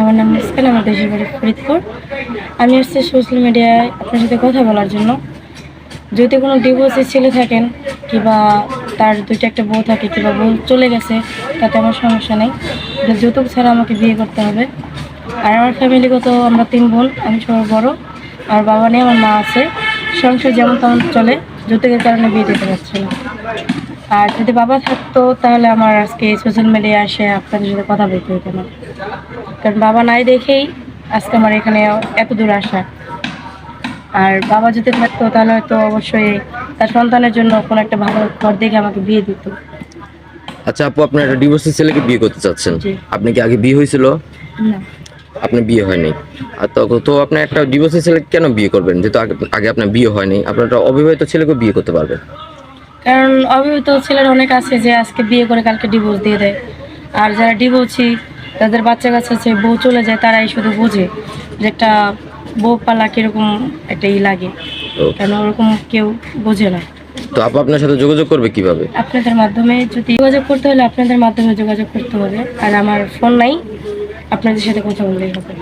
আমার নাম মুস্কান, আমার দেশের বাড়ি ফরিদপুর। আমি আসছি সোশ্যাল মিডিয়ায় আপনার সাথে কথা বলার জন্য। যদি কোনো ডিভোর্সি ছেলে থাকেন কিংবা তার দুইটা একটা বউ থাকে কিংবা বউ চলে গেছে, তাতে আমার সমস্যা নেই। যৌতুক ছাড়া আমাকে বিয়ে করতে হবে। আর আমার ফ্যামিলিগত আমরা 3 বোন, আমি সবার বড়। আর বাবা নেই, আমার মা আছে। সংসার যেমন তেমন চলে, যৌতুকের কারণে বিয়ে দিতে পারছি না। আর যদি বাবা থাকতো তাহলে আমার আজকে সোশ্যাল মিডিয়ায় এসে আপনাদের সাথে কথা বলতে হতো না। কারণ বাবা নাই দেখেই আজকে আমার এখানে এত দূর আসা। আর বাবা যদি থাকতো তাহলে হয়তো অবশ্যই তার সন্তানের জন্য কোনো একটা ভালো ঘর দেখে আমাকে বিয়ে দিত। আচ্ছা আপু, আপনার একটা ডিভোর্সি ছেলেকে বিয়ে করতে চাচ্ছেন, জি। আপনি কি আগে বিয়ে হয়েছিল? না, আপনার বিয়ে হয়নি। আর তো আপনি একটা ডিভোর্সি ছেলেকে কেন বিয়ে করবেন? যেহেতু আগে আপনার বিয়ে হয়নি, আপনার একটা অবিবাহিত ছেলেকে বিয়ে করতে পারবেন। কারণ অবিবাহিত ছেলের অনেক আছে যে আজকে বিয়ে করে কালকে ডিভোর্স দিয়ে দেয়। আর যারা ডিভোর্সি, তাদের বাচ্চা কাচ্চা আছে, বউ চলে যায়, তারাই শুধু বোঝে যে একটা বউ পালা কিরকম একটা লাগে। তো কেন ওরকম কেউ বোঝে না। তো আপু আপনার সাথে যোগাযোগ করবে কিভাবে? আপনাদের মাধ্যমে যদি যোগাযোগ করতে হলে আপনাদের মাধ্যমে যোগাযোগ করতে হবে। আর আমার ফোন নাই, আপনাদের সাথে কথা বললেই হবে।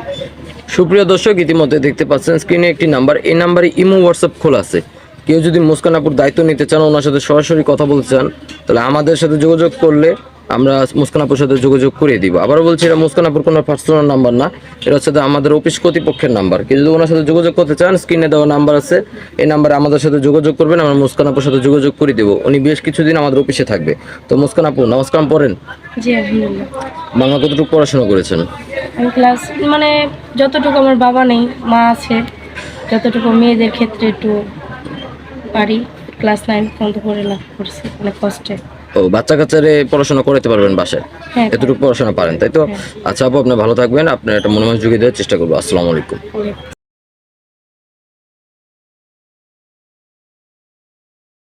সুপ্রিয় দর্শক, ইতিমধ্যে দেখতে পাচ্ছেন স্ক্রিনে একটি নাম্বার, এই নাম্বারে ইমো হোয়াটসঅ্যাপ খোলা আছে। কেউ যদি মুস্কান আপুর দায়িত্ব নিতে চান, ওনার সাথে সরাসরি কথা বলতে চান, তাহলে আমাদের সাথে যোগাযোগ করলে আমরা মুস্কান আপুর সাথে যোগাযোগ করে দিব। আবারও বলছি, এটা মুস্কান আপুর কোনো পার্সোনাল নাম্বার না, এটা হচ্ছে আমাদের অফিস কর্তৃপক্ষের নাম্বার। কেউ যদি ওনার সাথে যোগাযোগ করতে চান, স্ক্রিনে দেওয়া নাম্বার আছে, এই নাম্বারে আমাদের সাথে যোগাযোগ করবেন, আমরা মুস্কান আপুর সাথে যোগাযোগ করে দেবো। উনি বেশ কিছুদিন আমাদের অফিসে থাকবে। তো মুস্কান আপু, নমস্কার পড়েন। জি আলহামদুলিল্লাহ। বাংলা কতটুকু পড়াশোনা করেছেন? আমি ক্লাস মানে যতটুকু, আমার বাবা নেই, মা আছে, যতটুকু মেয়েদের ক্ষেত্রে একটু পারি। ক্লাস 9 পর্যন্ত পড়ে লাভ করছি অনেক কষ্টে। ও, বাচ্চা কাচ্চারে পড়াশোনা করাতে পারবেন বাসায়? হ্যাঁ, এতটুকু পড়াশোনা পারেন, তাই তো? হ্যাঁ। আচ্ছা আপু, আপনি ভালো থাকবেন, আপনার একটা মনোযোগ দেওয়ার চেষ্টা করবো। আসসালামু আলাইকুম।